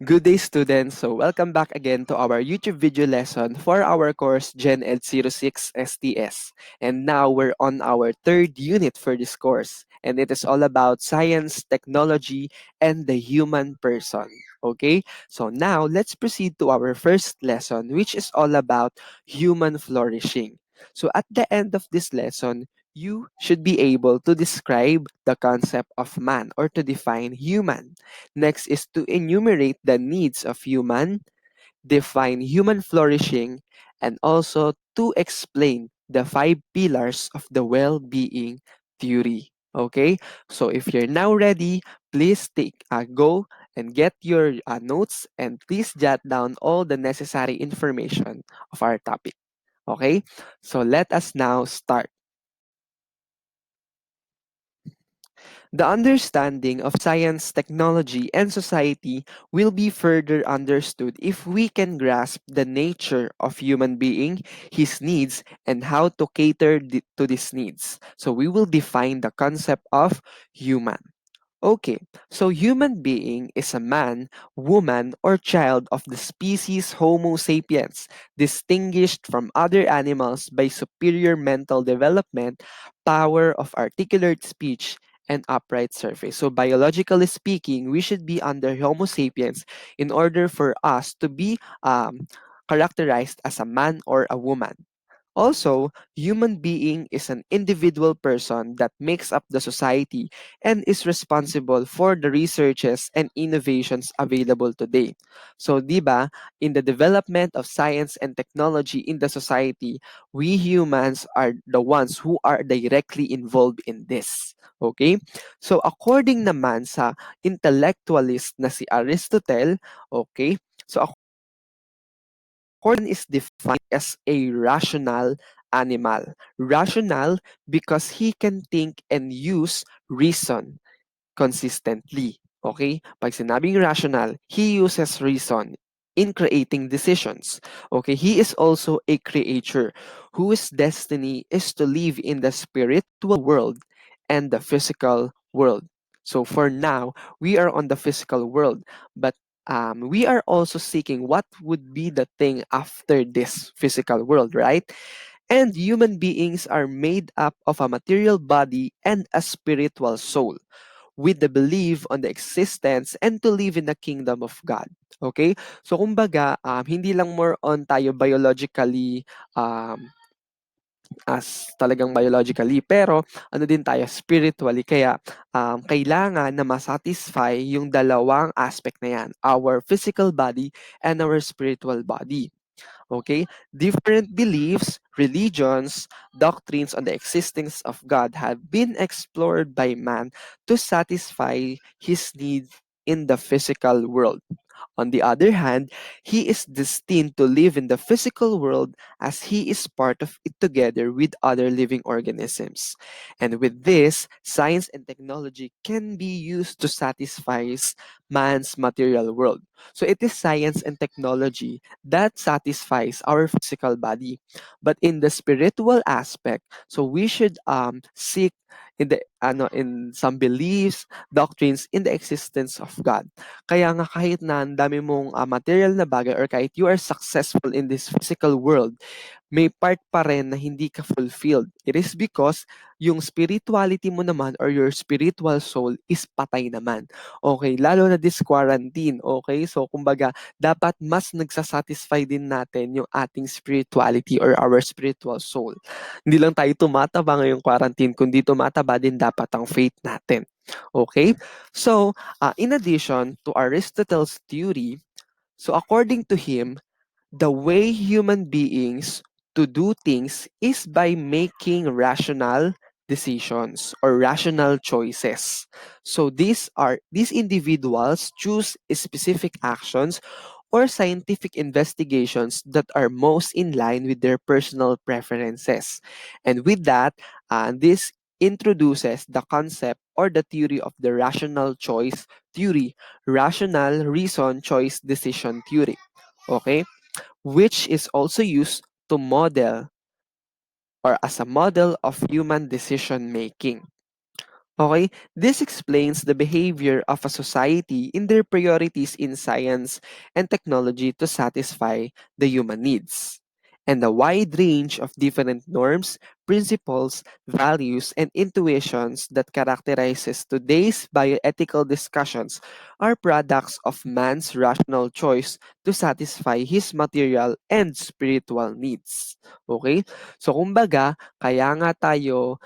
Good day, students. So, welcome back again to our YouTube video lesson for our course GNED06 STS. And now we're on our third unit for this course. And it is all about science, technology, and the human person. Okay? So, now let's proceed to our first lesson, which is all about human flourishing. So, at the end of this lesson, you should be able to describe the concept of man or to define human. Next is to enumerate the needs of human, define human flourishing, and also to explain the five pillars of the well-being theory. Okay, so if you're now ready, please take a go and get your notes and please jot down all the necessary information of our topic. Okay, so let us now start. The understanding of science, technology, and society will be further understood if we can grasp the nature of human being, his needs, and how to cater to these needs. So we will define the concept of human. Okay, so human being is a man, woman, or child of the species Homo sapiens, distinguished from other animals by superior mental development, power of articulate speech, and upright surface. So biologically speaking, we should be under Homo sapiens in order for us to be characterized as a man or a woman. Also, human being is an individual person that makes up the society and is responsible for the researches and innovations available today. So, di ba, in the development of science and technology in the society, we humans are the ones who are directly involved in this. Okay? So, according naman sa intellectualist na si Aristotle, okay? So, Corn is defined as a rational animal. Rational because he can think and use reason consistently. Okay? Pag sinabing rational, he uses reason in creating decisions. Okay? He is also a creature whose destiny is to live in the spiritual world and the physical world. So for now, we are on the physical world, but we are also seeking what would be the thing after this physical world, right? And human beings are made up of a material body and a spiritual soul with the belief on the existence and to live in the kingdom of God. Okay? So kumbaga, hindi lang more on tayo biologically um, as talagang biologically, pero ano din tayo spiritually. Kaya kailangan na masatisfy yung dalawang aspect na yan, our physical body and our spiritual body. Okay? Different beliefs, religions, doctrines on the existence of God have been explored by man to satisfy his needs in the physical world. On the other hand, he is destined to live in the physical world as he is part of it together with other living organisms. And with this, science and technology can be used to satisfy man's material world. So it is science and technology that satisfies our physical body. But in the spiritual aspect, so we should seek in some beliefs, doctrines in the existence of God. Kaya nga kahit na ang dami mong material na bagay or kahit you are successful in this physical world, may part pa rin na hindi ka fulfilled. It is because yung spirituality mo naman or your spiritual soul is patay naman. Okay, lalo na this quarantine. Okay, so kumbaga, dapat mas nagsasatisfy din natin yung ating spirituality or our spiritual soul. Hindi lang tayo tumataba ngayong quarantine, kundi tumataba din dapat ang faith natin. Okay, so in addition to Aristotle's theory, so according to him, the way human beings to do things is by making rational decisions or rational choices. So these individuals choose specific actions or scientific investigations that are most in line with their personal preferences. And with that, this introduces the concept or the theory of the rational choice theory, rational reason choice decision theory. Okay? Which is also used to model or as a model of human decision making. Okay? This explains the behavior of a society in their priorities in science and technology to satisfy the human needs. And the wide range of different norms, principles, values, and intuitions that characterizes today's bioethical discussions are products of man's rational choice to satisfy his material and spiritual needs. Okay? So kumbaga, kaya nga tayo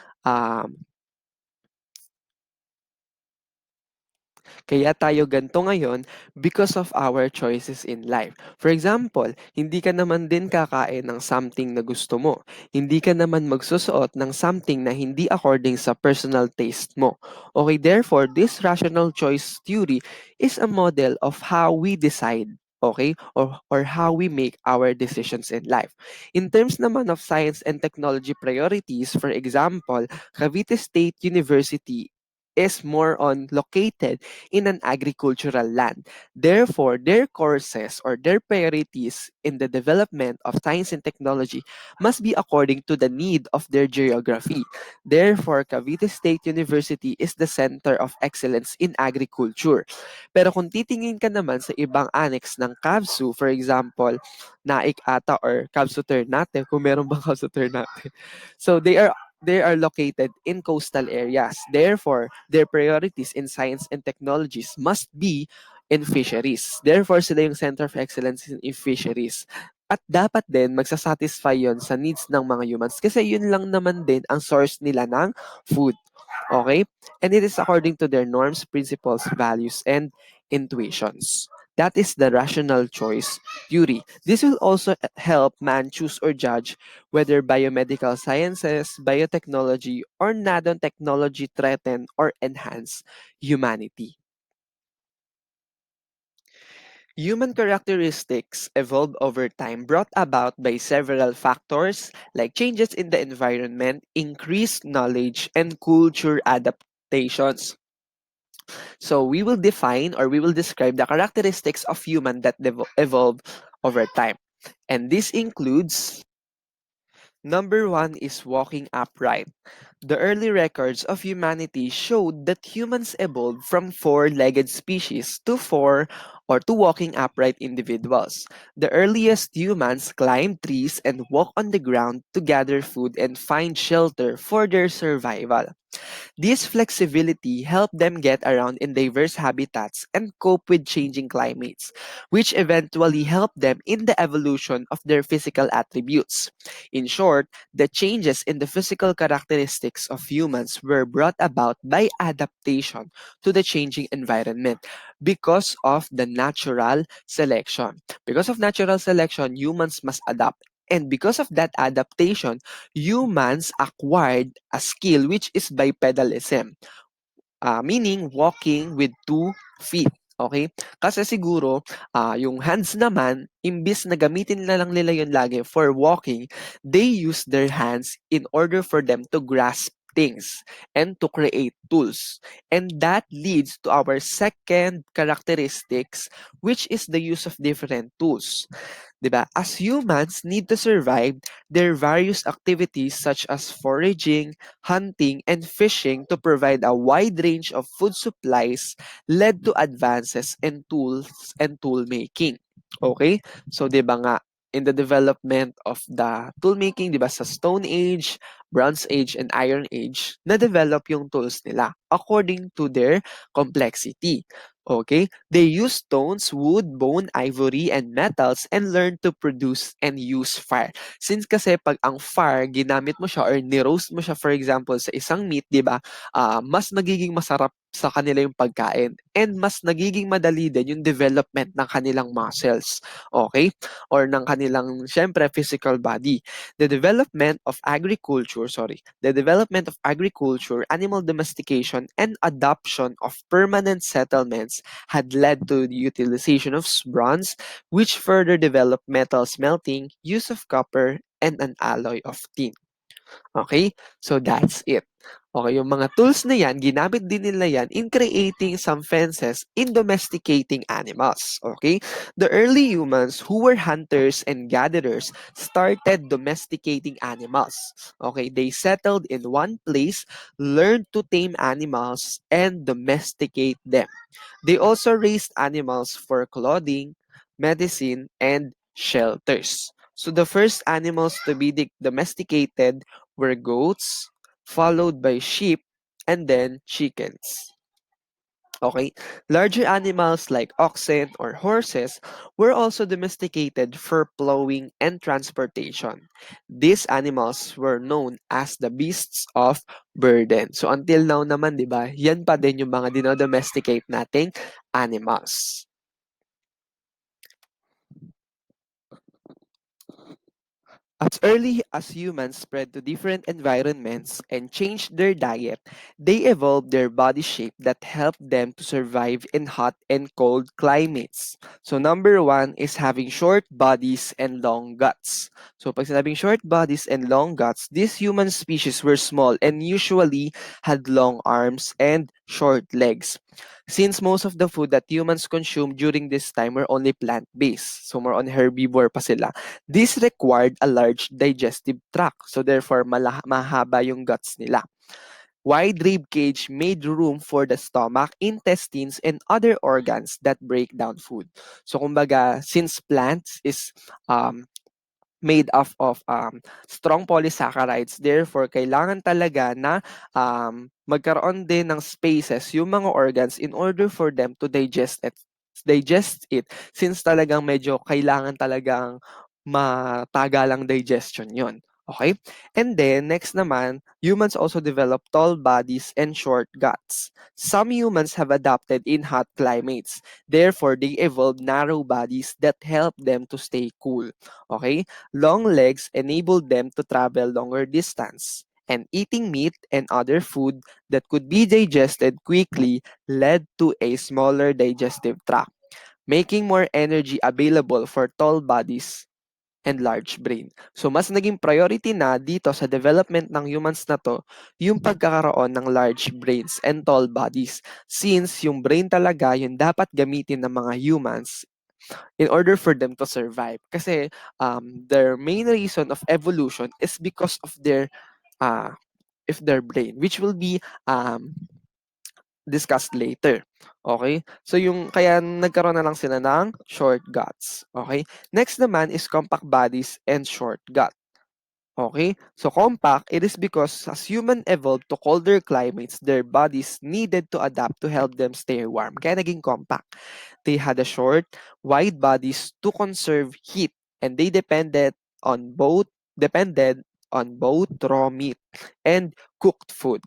Kaya tayo ganito ngayon because of our choices in life. For example, hindi ka naman din kakain ng something na gusto mo. Hindi ka naman magsusuot ng something na hindi according sa personal taste mo. Okay, therefore, this rational choice theory is a model of how we decide, okay, or how we make our decisions in life. In terms naman of science and technology priorities, for example, Cavite State University is more on located in an agricultural land. Therefore, their courses or their priorities in the development of science and technology must be according to the need of their geography. Therefore, Cavite State University is the center of excellence in agriculture. Pero kung titingin ka naman sa ibang annex ng CAVSU, for example, NAIC ata or CAVSU Ternate, kung meron bang CAVSU Ternate. So they are located in coastal areas. Therefore, their priorities in science and technologies must be in fisheries. Therefore, sila yung Center of Excellence in Fisheries. At dapat din magsasatisfy yon sa needs ng mga humans kasi yun lang naman din ang source nila ng food. Okay? And it is according to their norms, principles, values, and intuitions. That is the rational choice theory. This will also help man choose or judge whether biomedical sciences, biotechnology, or nanotechnology threaten or enhance humanity. Human characteristics evolve over time brought about by several factors like changes in the environment, increased knowledge, and culture adaptations. So we will define or we will describe the characteristics of human that evolve over time. And this includes number one is walking upright. The early records of humanity showed that humans evolved from four-legged species to walking upright individuals. The earliest humans climbed trees and walked on the ground to gather food and find shelter for their survival. This flexibility helped them get around in diverse habitats and cope with changing climates, which eventually helped them in the evolution of their physical attributes. In short, the changes in the physical characteristics of humans were brought about by adaptation to the changing environment because of the natural selection. Because of natural selection, humans must adapt. And because of that adaptation, humans acquired a skill which is bipedalism, meaning walking with 2 feet. Okay? Kasi siguro, yung hands naman, imbis na gamitin na lang nila yun lagi for walking, they use their hands in order for them to grasp things and to create tools. And that leads to our second characteristics, which is the use of different tools. 'Di ba? As humans need to survive, there are various activities such as foraging, hunting, and fishing to provide a wide range of food supplies led to advances in tools and tool making. Okay? So 'di ba nga in the development of the tool making, 'di ba sa Stone Age, Bronze Age, and Iron Age, na-develop yung tools nila according to their complexity. Okay? They use stones, wood, bone, ivory, and metals and learn to produce and use fire. Since kasi pag ang fire, ginamit mo siya or ni-roast mo siya for example sa isang meat, di ba? Mas nagiging masarap sa kanila yung pagkain and mas nagiging madali din yung development ng kanilang muscles. Okay? Or ng kanilang, syempre, physical body. The development of agriculture, animal domestication, and adoption of permanent settlements had led to the utilization of bronze, which further developed metal smelting, use of copper, and an alloy of tin. Okay? So that's it. Okay, yung mga tools na yan, ginamit din nila yan in creating some fences in domesticating animals. Okay? The early humans who were hunters and gatherers started domesticating animals. Okay? They settled in one place, learned to tame animals, and domesticate them. They also raised animals for clothing, medicine, and shelters. So the first animals to be domesticated were goats, followed by sheep, and then chickens. Okay, larger animals like oxen or horses were also domesticated for plowing and transportation. These animals were known as the beasts of burden. So until now naman, 'di ba? Yan pa din yung mga dinodomesticate nating animals. As early as humans spread to different environments and changed their diet, they evolved their body shape that helped them to survive in hot and cold climates. So number one is having short bodies and long guts. So pag sinabing short bodies and long guts, these human species were small and usually had long arms and short legs. Since most of the food that humans consumed during this time were only plant-based, so more on herbivore pa sila, this required a large digestive tract, so therefore mahaba yung guts nila. Wide rib cage made room for the stomach, intestines, and other organs that break down food. So kumbaga, since plants is made up of strong polysaccharides. Therefore, kailangan talaga na magkaroon din ng spaces yung mga organs in order for them to digest it since talagang medyo kailangan talagang matagalang digestion yon. Okay? And then, next naman, humans also develop tall bodies and short guts. Some humans have adapted in hot climates. Therefore, they evolved narrow bodies that help them to stay cool. Okay? Long legs enabled them to travel longer distance, and eating meat and other food that could be digested quickly led to a smaller digestive tract, making more energy available for tall bodies and large brain. So mas naging priority na dito sa development ng humans na to yung pagkakaroon ng large brains and tall bodies since yung brain talaga yung dapat gamitin ng mga humans in order for them to survive. Kasi their main reason of evolution is because of uh, their brain, which will be discussed later. Okay? So yung kaya nagkaroon na lang sila ng short guts. Okay? Next naman is compact bodies and short gut. Okay? So compact, it is because as human evolved to colder climates, their bodies needed to adapt to help them stay warm. Kaya naging compact. They had a short, wide bodies to conserve heat, and they depended on both raw meat and cooked food.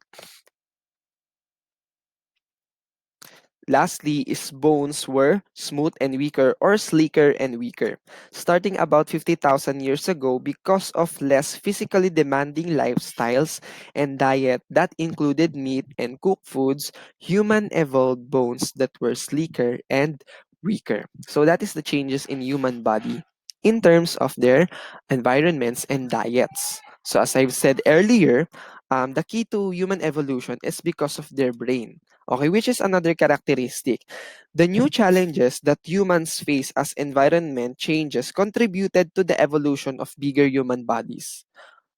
Lastly is bones were smooth and weaker or sleeker and weaker. Starting about 50,000 years ago because of less physically demanding lifestyles and diet that included meat and cooked foods, human evolved bones that were sleeker and weaker. So that is the changes in human body in terms of their environments and diets. So as I've said earlier, the key to human evolution is because of their brain. Okay, which is another characteristic. The new challenges that humans face as environment changes contributed to the evolution of bigger human bodies,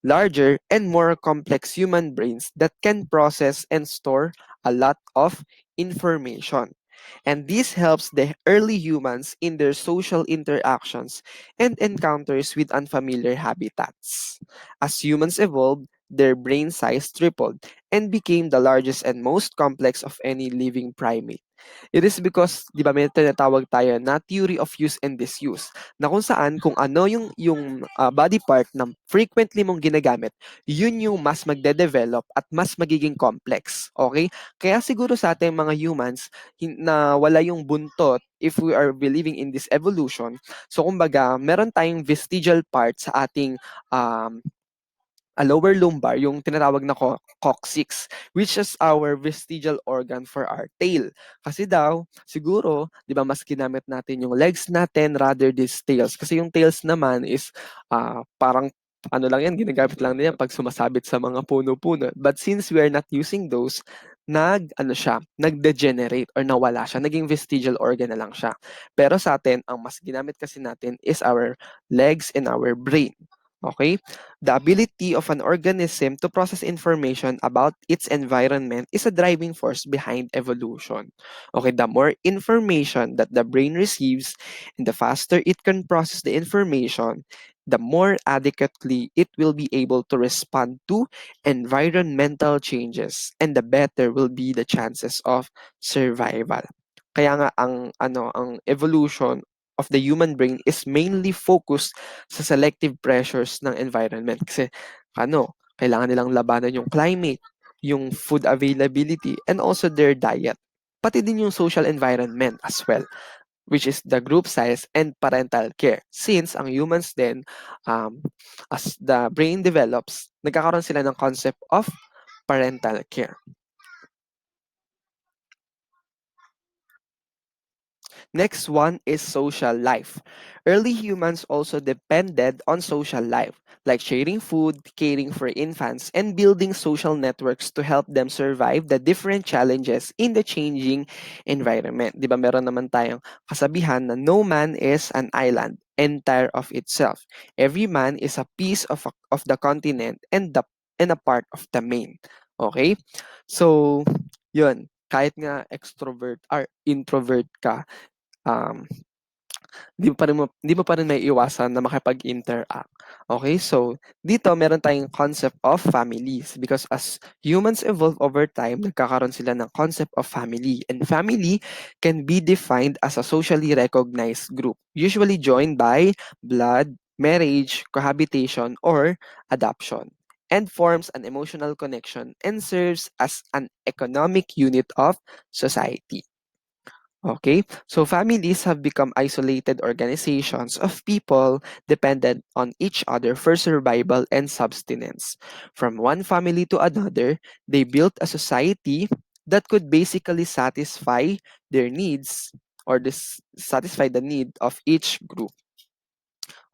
larger and more complex human brains that can process and store a lot of information. And this helps the early humans in their social interactions and encounters with unfamiliar habitats. As humans evolved, their brain size tripled and became the largest and most complex of any living primate. It is because, di ba, may tinatawag tayo na theory of use and disuse, na kung saan, kung ano yung body part na frequently mong ginagamit, yun yung mas magde-develop at mas magiging complex. Okay? Kaya siguro sa ating mga humans, na wala yung buntot if we are believing in this evolution. So, kumbaga, meron tayong vestigial part sa ating lower lumbar, yung tinatawag na coccyx, which is our vestigial organ for our tail. Kasi daw, siguro, di ba, mas ginamit natin yung legs natin rather these tails. Kasi yung tails naman is parang ano lang yan, ginagamit lang nila pag sumasabit sa mga puno-puno. But since we are not using those, nag-degenerate or nawala siya, naging vestigial organ na lang siya. Pero sa atin, ang mas ginamit kasi natin is our legs and our brain. Okay? The ability of an organism to process information about its environment is a driving force behind evolution. Okay, the more information that the brain receives and the faster it can process the information, the more adequately it will be able to respond to environmental changes and the better will be the chances of survival. Kaya nga ang evolution of the human brain is mainly focused sa selective pressures ng environment kasi kailangan nilang labanan yung climate, yung food availability and also their diet. Pati din yung social environment as well, which is the group size and parental care. Since ang humans din, um, as the brain develops, nagkakaroon sila ng concept of parental care. Next one is social life. Early humans also depended on social life, like sharing food, caring for infants, and building social networks to help them survive the different challenges in the changing environment. Di ba meron naman tayong kasabihan na no man is an island entire of itself. Every man is a piece of the continent and a part of the main. Okay? So, yun. Kahit nga extrovert or introvert ka, um, di mo pa rin may iwasan na makipag-interact. Okay, so dito meron tayong concept of families because as humans evolve over time, nagkakaroon sila ng concept of family. And family can be defined as a socially recognized group, usually joined by blood, marriage, cohabitation, or adoption, and forms an emotional connection and serves as an economic unit of society. Okay, so families have become isolated organizations of people dependent on each other for survival and subsistence. From one family to another, they built a society that could basically satisfy their needs or satisfy the need of each group.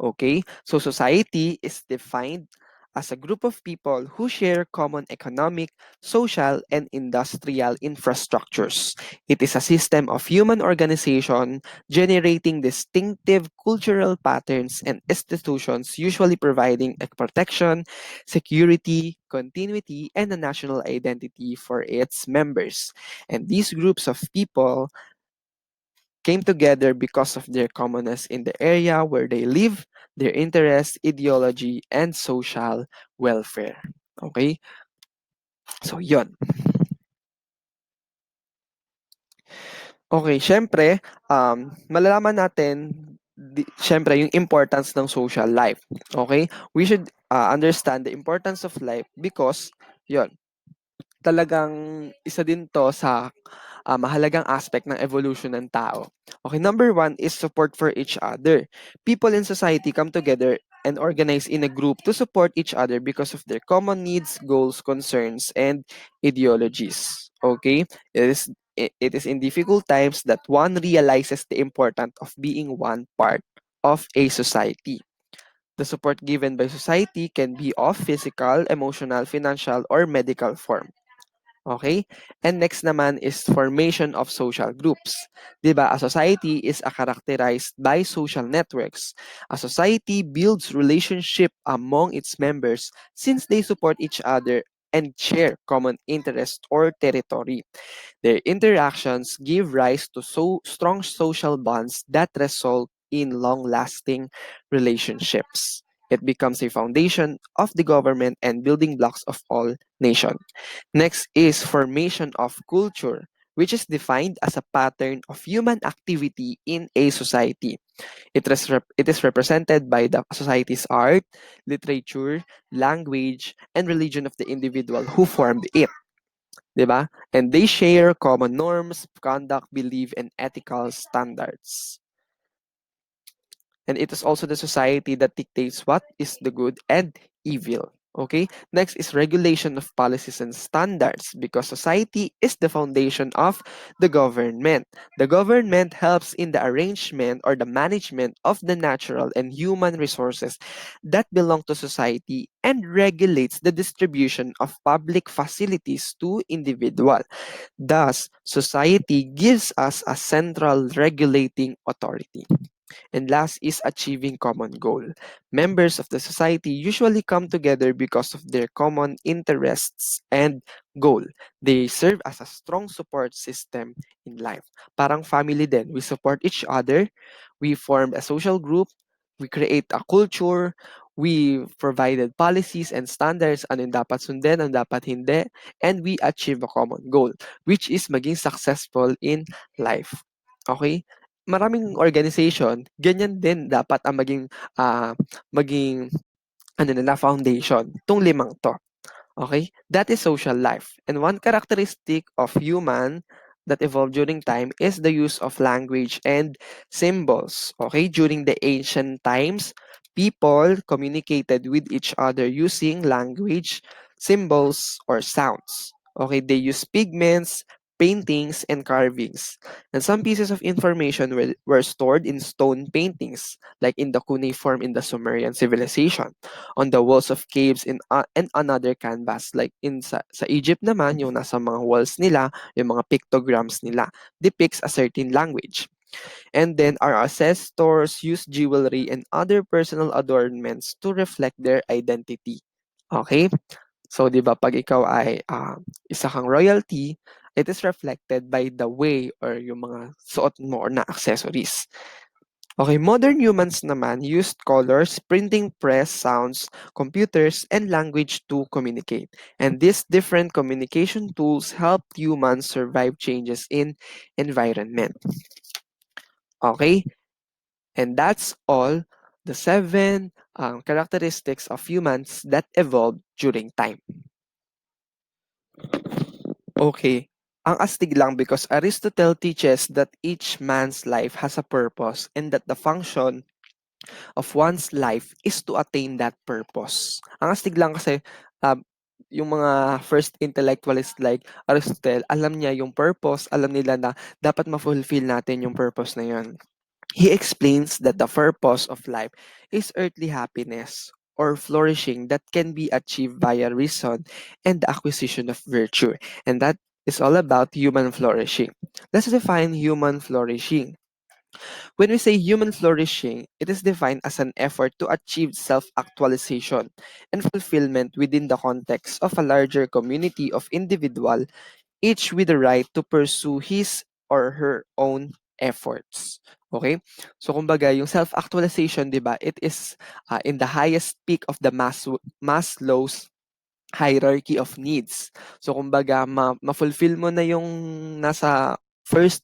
Okay, so society is defined as a group of people who share common economic, social, and industrial infrastructures. It is a system of human organization generating distinctive cultural patterns and institutions, usually providing a protection, security, continuity, and a national identity for its members. And these groups of people came together because of their commonness in the area where they live, their interests, ideology, and social welfare. Okay? So, yon. Okay, syempre, malalaman natin, syempre, yung importance ng social life. Okay? We should understand the importance of life because, yon, talagang isa din to sa mahalagang aspect ng evolution ng tao. Okay, number one is support for each other. People in society come together and organize in a group to support each other because of their common needs, goals, concerns, and ideologies. Okay, it is in difficult times that one realizes the importance of being one part of a society. The support given by society can be of physical, emotional, financial, or medical form. Okay? And next naman is formation of social groups. 'Di ba? A society is characterized by social networks. A society builds relationship among its members since they support each other and share common interests or territory. Their interactions give rise to strong social bonds that result in long-lasting relationships. It becomes a foundation of the government and building blocks of all nations. Next is formation of culture, which is defined as a pattern of human activity in a society. It is represented by the society's art, literature, language, and religion of the individual who formed it. 'Di ba? And they share common norms, conduct, belief, and ethical standards. And it is also the society that dictates what is the good and evil. Okay, next is regulation of policies and standards because society is the foundation of the government. The government helps in the arrangement or the management of the natural and human resources that belong to society and regulates the distribution of public facilities to individual. Thus, society gives us a central regulating authority. And last is achieving common goal. Members of the society usually come together because of their common interests and goal. They serve as a strong support system in life. Parang family din. We support each other. We formed a social group. We create a culture. We provided policies and standards, ano yung dapat sundin, ano dapat hindi, and we achieve a common goal, which is maging successful in life. Okay? Maraming organization, ganyan din dapat ang maging ano nila foundation, 'tong limang 'to. Okay? That is social life. And one characteristic of human that evolved during time is the use of language and symbols. Okay? During the ancient times, people communicated with each other using language, symbols, or sounds. Okay? They use pigments, paintings, and carvings. And some pieces of information were stored in stone paintings, like in the cuneiform in the Sumerian civilization on the walls of caves and another canvas. Like sa Egypt naman, yung nasa mga walls nila, yung mga pictograms nila, depicts a certain language. And then our ancestors use jewelry and other personal adornments to reflect their identity. Okay? So, di ba, pag ikaw ay isa kang royalty, it is reflected by the way or yung mga suot mo or na accessories. Okay, modern humans naman used colors, printing press, sounds, computers, and language to communicate. And these different communication tools help humans survive changes in environment. Okay, and that's all the seven characteristics of humans that evolved during time. Okay, ang astig lang because Aristotle teaches that each man's life has a purpose and that the function of one's life is to attain that purpose. Ang astig lang kasi um, yung mga first intellectualist like Aristotle, alam niya yung purpose, alam nila na dapat ma-fulfill natin yung purpose na yun. He explains that the purpose of life is earthly happiness or flourishing that can be achieved via reason and the acquisition of virtue. And that is all about human flourishing. Let's define human flourishing. When we say human flourishing, it is defined as an effort to achieve self actualization and fulfillment within the context of a larger community of individuals, each with the right to pursue his or her own efforts. Okay? So, kumbaga, yung self-actualization, di ba, it is in the highest peak of the Maslow's hierarchy of needs. So kumbaga ma-fulfill mo na yung nasa first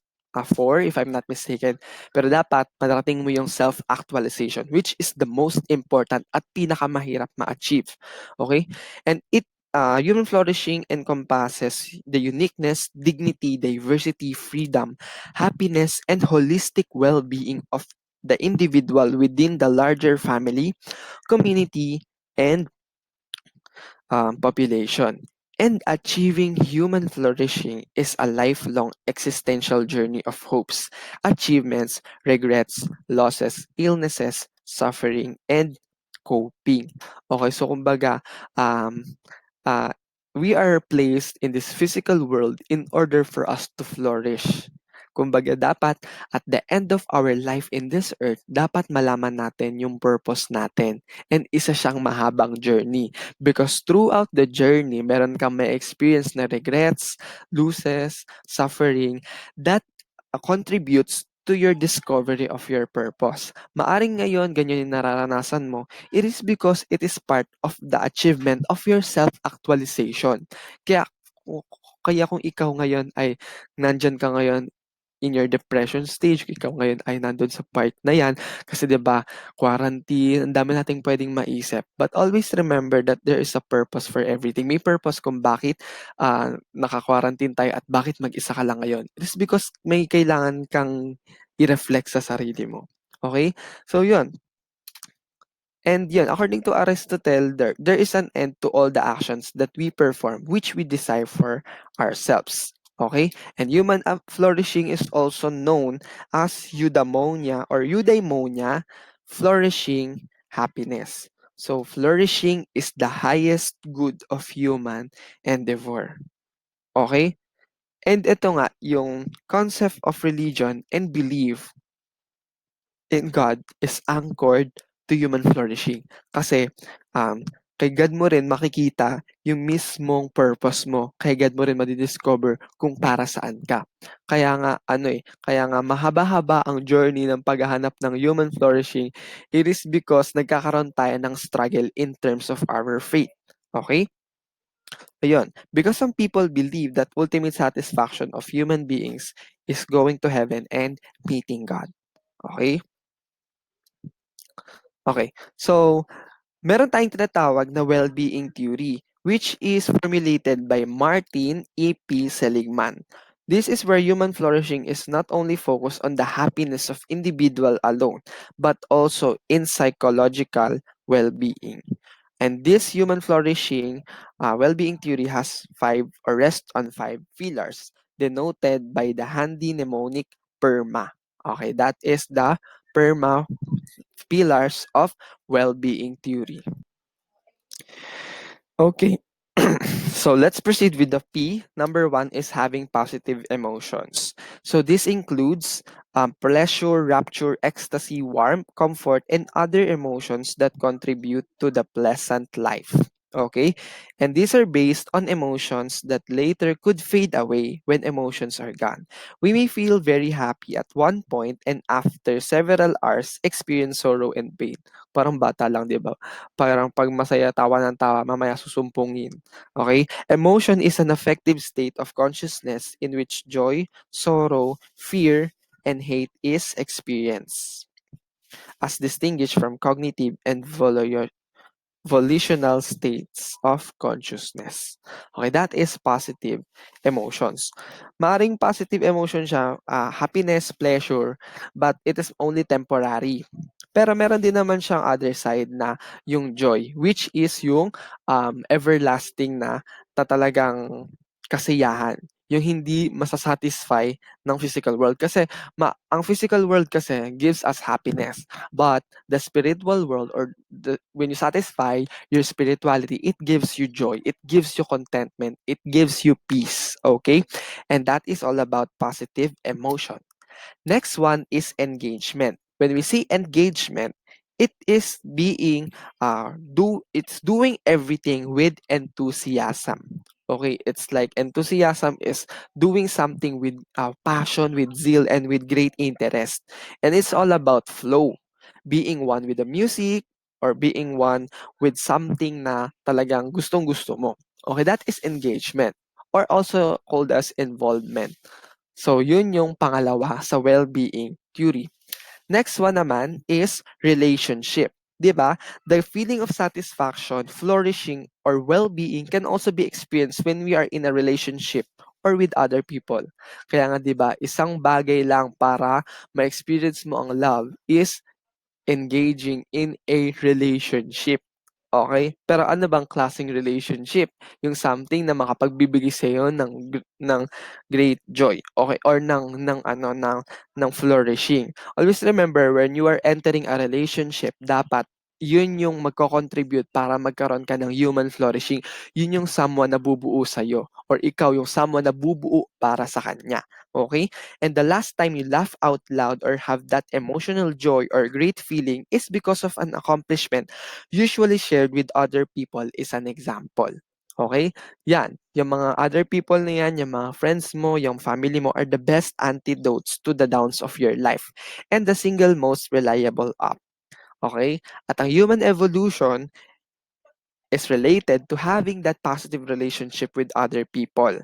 four if I'm not mistaken. Pero dapat parating mo yung self-actualization which is the most important at pinakamahirap ma-achieve. Okay? And human flourishing encompasses the uniqueness, dignity, diversity, freedom, happiness, and holistic well-being of the individual within the larger family, community, and population. And achieving human flourishing is a lifelong existential journey of hopes, achievements, regrets, losses, illnesses, suffering, and coping. Okay, so kumbaga, um, uh, we are placed in this physical world in order for us to flourish. Kumbaga, dapat at the end of our life in this earth, dapat malaman natin yung purpose natin. And isa siyang mahabang journey. Because throughout the journey, meron kang may experience na regrets, losses, suffering, that contributes to your discovery of your purpose. Maaring ngayon, ganyan yung nararanasan mo, it is because it is part of the achievement of your self-actualization. Kaya, kaya kung ikaw ngayon ay nandyan ka ngayon in your depression stage, ikaw ngayon ay nandun sa part na yan, kasi 'di ba quarantine, ang dami nating pwedeng maisip. But always remember that there is a purpose for everything. May purpose kung bakit naka-quarantine tayo at bakit mag-isa ka lang ngayon. It is because may kailangan kang i-reflect sa sarili mo. Okay? So yun. And yun, according to Aristotle, there is an end to all the actions that we perform, which we desire for ourselves. Okay? And human flourishing is also known as eudaimonia or eudaimonia, flourishing happiness. So, flourishing is the highest good of human endeavor. Okay? And ito nga, yung concept of religion and belief in God is anchored to human flourishing. Kasi kay God mo rin makikita yung mismong purpose mo. Kay God mo rin madidiscover kung para saan ka. Kaya nga, kaya nga mahaba-haba ang journey ng paghahanap ng human flourishing. It is because nagkakaroon tayo ng struggle in terms of our faith. Okay? Ayun. Because some people believe that ultimate satisfaction of human beings is going to heaven and meeting God. Okay? Okay. So, meron tayong tinatawag na well-being theory, which is formulated by Martin E. P. Seligman. This is where human flourishing is not only focused on the happiness of individual alone, but also in psychological well-being. And this human flourishing well-being theory has five or rests on five pillars, denoted by the handy mnemonic PERMA. Okay, that is the PERMA pillars of well-being theory. Okay. So let's proceed with the P. Number one is having positive emotions. So this includes pleasure, rapture, ecstasy, warmth, comfort, and other emotions that contribute to the pleasant life. Okay? And these are based on emotions that later could fade away when emotions are gone. We may feel very happy at one point and after several hours experience sorrow and pain. Parang bata lang, di ba? Parang pag masaya, tawa ng tawa, mamaya susumpungin. Okay? Emotion is an affective state of consciousness in which joy, sorrow, fear, and hate is experienced, as distinguished from cognitive and volitional states of consciousness. Okay, that is positive emotions. Maring positive emotion siya, happiness, pleasure, but it is only temporary. Pero meron din naman siyang other side na yung joy, which is yung everlasting na talagang kasiyahan. Yung hindi masasatisfy ng physical world. Kasi ang physical world kasi gives us happiness. But the spiritual world or when you satisfy your spirituality, it gives you joy. It gives you contentment. It gives you peace. Okay? And that is all about positive emotion. Next one is engagement. When we see engagement, it is being it's doing everything with enthusiasm. Okay, it's like enthusiasm is doing something with passion, with zeal, and with great interest. And it's all about flow, being one with the music or being one with something na talagang gustong-gusto mo. Okay, that is engagement or also called as involvement. So, yun yung pangalawa sa well-being theory. Next one naman is relationship. 'Di ba? The feeling of satisfaction, flourishing, or well-being can also be experienced when we are in a relationship or with other people. Kaya nga 'di ba, isang bagay lang para ma-experience mo ang love is engaging in a relationship. Okay? Pero ano bang klaseng relationship? Yung something na makapagbibigay sa iyo ng great joy, okay? Or ng flourishing. Always remember when you are entering a relationship, dapat yun yung magko-contribute para magkaroon ka ng human flourishing. Yun yung someone na bubuo sa iyo or ikaw yung someone na bubuo para sa kanya. Okay? And the last time you laugh out loud or have that emotional joy or great feeling is because of an accomplishment usually shared with other people is an example. Okay? Yan. Yung mga other people na yan, yung mga friends mo, yung family mo are the best antidotes to the downs of your life and the single most reliable up. Okay? At ang human evolution is related to having that positive relationship with other people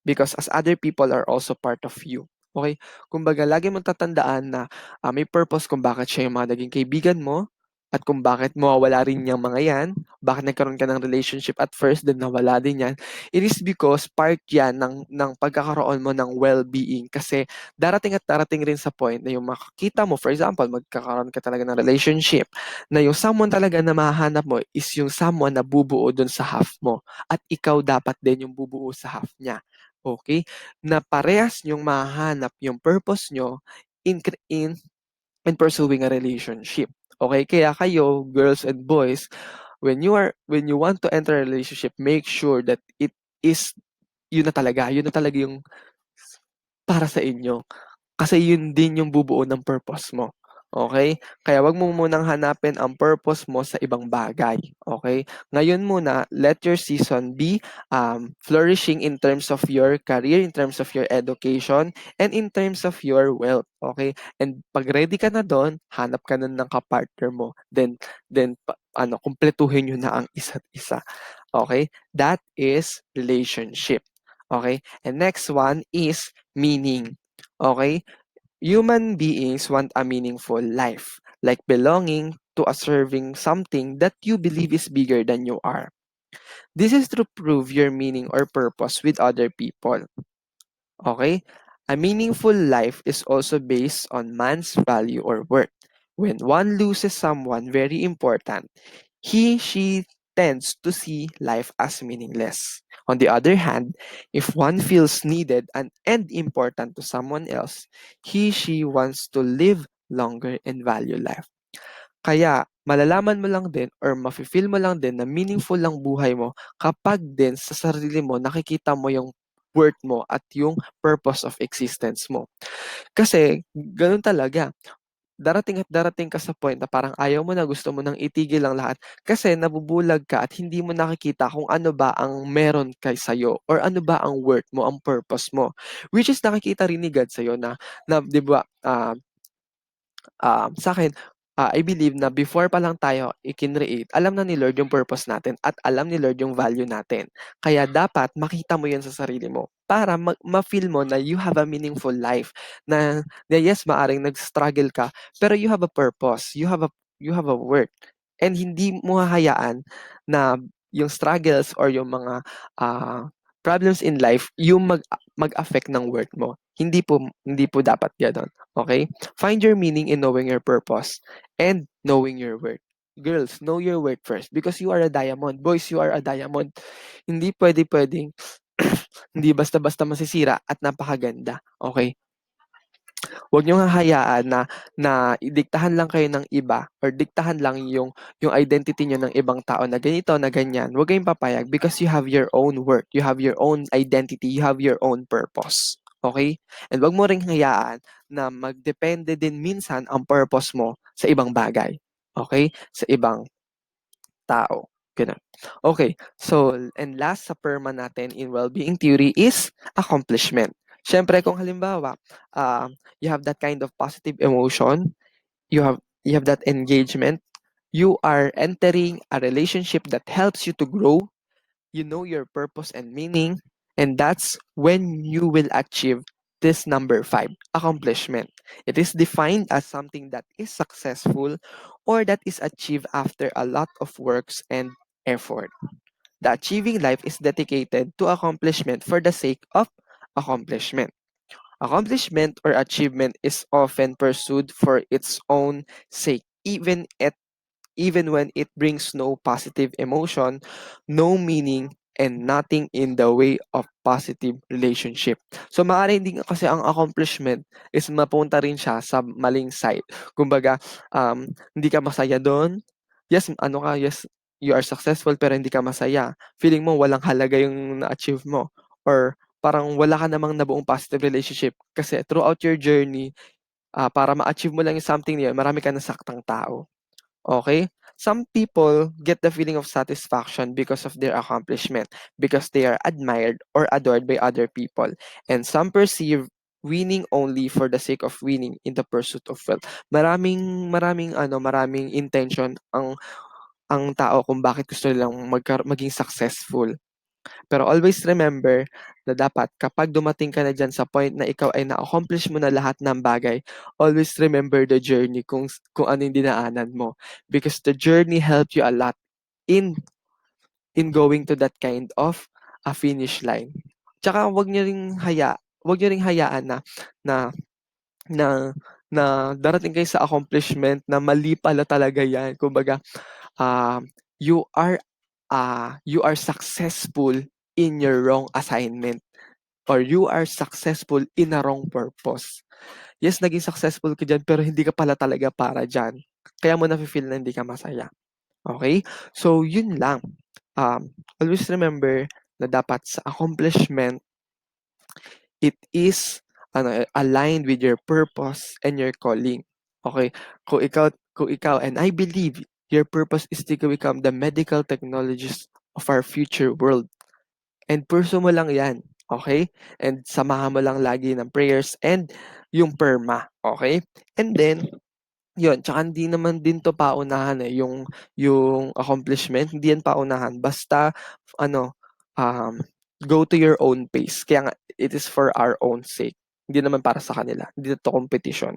because as other people are also part of you. Okay? Kumbaga, lagi mong tatandaan na may purpose kung bakit siya yung mga naging kaibigan mo, at kung bakit mawawala rin yung mga yan, bakit nagkaroon ka ng relationship at first then nawala din yan, it is because part yan ng pagkakaroon mo ng well-being kasi darating at darating rin sa point na yung makakita mo, for example, magkakaroon ka talaga ng relationship, na yung someone talaga na mahahanap mo is yung someone na bubuo dun sa half mo at ikaw dapat din yung bubuo sa half niya. Okay? Na parehas yung mahahanap yung purpose nyo in, in in pursuing a relationship. Okay? Kaya kayo, girls and boys, when you want to enter a relationship, make sure that it is yun na talaga yung para sa inyo. Kasi yun din yung bubuo ng purpose mo. Okay? Kaya wag mo munang hanapin ang purpose mo sa ibang bagay. Okay? Ngayon muna, let your season be flourishing in terms of your career, in terms of your education, and in terms of your wealth. Okay? And pag ready ka na doon, hanap ka na ng kapartner mo. Then kumpletuhin nyo na ang isa't isa. Okay? That is relationship. Okay? And next one is meaning. Okay? Human beings want a meaningful life, like belonging to a serving something that you believe is bigger than you are. This is to prove your meaning or purpose with other people. Okay? A meaningful life is also based on man's value or worth. When one loses someone very important, she tends to see life as meaningless. On the other hand, if one feels needed and important to someone else, she wants to live longer and value life. Kaya malalaman mo lang din or mafe-feel mo lang din na meaningful lang buhay mo kapag din sa sarili mo nakikita mo yung worth mo at yung purpose of existence mo. Kasi gano'n talaga. Darating at darating ka sa point na parang ayaw mo na, gusto mo nang itigil ang lahat kasi nabubulag ka at hindi mo nakikita kung ano ba ang meron kay sa'yo or ano ba ang worth mo, ang purpose mo. Which is nakikita rin ni God sa'yo na 'di ba, sa'kin, I believe na before pa lang tayo ikinreate, alam na ni Lord yung purpose natin at alam ni Lord yung value natin. Kaya dapat makita mo yan sa sarili mo para ma-feel mo na you have a meaningful life. Na yes, maaring nag-struggle ka, pero you have a purpose, you have a worth. And hindi mo hahayaan na yung struggles or yung mga problems in life yung mag-affect ng worth mo. Hindi po dapat gano'n. Okay? Find your meaning in knowing your purpose and knowing your worth. Girls, know your worth first because you are a diamond. Boys, you are a diamond. Hindi pwedeng hindi basta-basta masisira at napakaganda. Okay? Huwag niyong hahayaan na diktahan lang kayo ng iba or diktahan lang yung identity niyo ng ibang tao na ganito, na ganyan. Huwag kayong papayag because you have your own worth, you have your own identity, you have your own purpose. Okay? And huwag mo ring hayaan na magdepende din minsan ang purpose mo sa ibang bagay. Okay? Sa ibang tao. Ganun. Okay. So, and last sa PERMA natin in well-being theory is accomplishment. Siyempre, kung halimbawa, you have that kind of positive emotion, you have that engagement, you are entering a relationship that helps you to grow, you know your purpose and meaning, and that's when you will achieve this number 5, accomplishment. It is defined as something that is successful or that is achieved after a lot of works and effort. The achieving life is dedicated to accomplishment for the sake of accomplishment. Accomplishment or achievement is often pursued for its own sake, even when it brings no positive emotion, no meaning, and nothing in the way of positive relationship. So maaari din kasi ang accomplishment is mapunta rin siya sa maling side. Kumbaga, hindi ka masaya doon. Yes, yes, you are successful pero hindi ka masaya. Feeling mo walang halaga yung na-achieve mo. Or parang wala ka namang nabuong positive relationship kasi throughout your journey, para ma-achieve mo lang yung something niya, marami ka nasaktang tao. Okay? Some people get the feeling of satisfaction because of their accomplishment, because they are admired or adored by other people. And some perceive winning only for the sake of winning in the pursuit of wealth. Maraming intention ang tao kung bakit gusto nilang maging successful. Pero always remember na dapat kapag dumating ka na dyan sa point na ikaw ay na-accomplish mo na lahat ng bagay, always remember the journey kung ano yung dinaanan mo. Because the journey helped you a lot in going to that kind of a finish line. Tsaka wag niyo ring hayaan na na na darating kayo sa accomplishment na mali pala talaga 'yan. Kumbaga, um, you are you are successful in your wrong assignment or you are successful in a wrong purpose. Yes, naging successful ka diyan pero hindi ka pala talaga para diyan. Kaya mo nafi-feel na hindi ka masaya. Okay? So, yun lang. Always remember na dapat sa accomplishment, it is aligned with your purpose and your calling. Okay? Kung ikaw, and I believe your purpose is to become the medical technologist of our future world. And pursue mo lang yan. Okay? And samahan mo lang lagi ng prayers and yung perma. Okay? And then, yun, tsaka hindi naman din 'to paunahan, eh, yung accomplishment, hindi yan paunahan basta ano, um, go to your own pace. Kaya nga it is for our own sake, hindi naman para sa kanila, hindi 'to competition,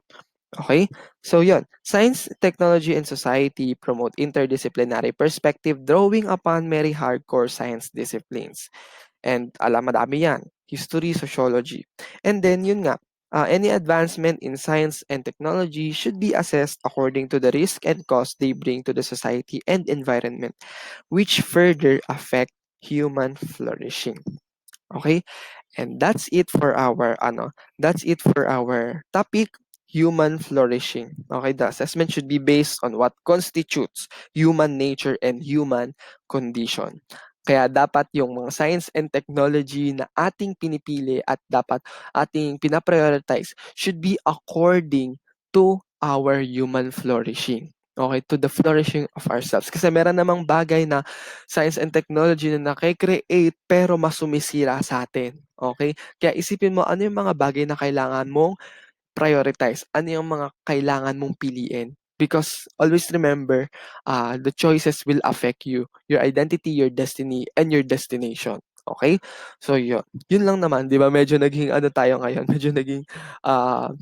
okay. So yun, science, technology, and society promote interdisciplinary perspective drawing upon many hardcore science disciplines. And madami yan. History, sociology. And then, yun nga, any advancement in science and technology should be assessed according to the risk and cost they bring to the society and environment, which further affect human flourishing. Okay? And that's it for our topic, human flourishing. Okay, the assessment should be based on what constitutes human nature and human condition. Kaya dapat yung mga science and technology na ating pinipili at dapat ating pinaprioritize should be according to our human flourishing. Okay, to the flourishing of ourselves. Kasi meron namang bagay na science and technology na naki-create pero mas sumisira sa atin. Okay? Kaya isipin mo ano yung mga bagay na kailangan mong prioritize, ano yung mga kailangan mong piliin. Because always remember, the choices will affect you, your identity, your destiny, and your destination. Okay? So yun. Yun lang naman, di ba? Medyo naging ano tayo ngayon, medyo naging uh,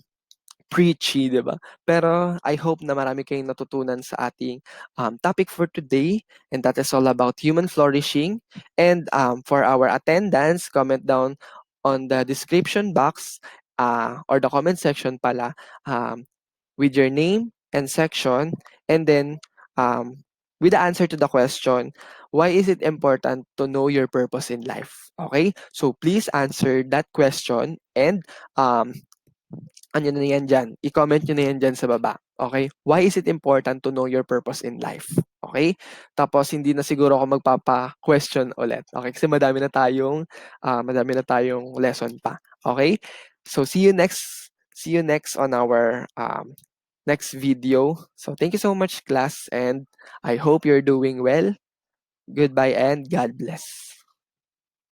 preachy, 'di ba? Pero I hope na marami kayong natutunan sa ating topic for today, and that is all about human flourishing. And for our attendance, comment down on the description box or the comment section pala um, with your name and section, and then um, with the answer to the question, why is it important to know your purpose in life? Okay, so please answer that question and um, ano na yan diyan, i-comment niyo na yan diyan sa baba, okay? Why is it important to know your purpose in life? Okay? Tapos hindi na siguro ako magpapa-question ulit, okay? Kasi madami na tayong lesson pa, okay? So see you next on our next video. So thank you so much class and I hope you're doing well. Goodbye and God bless.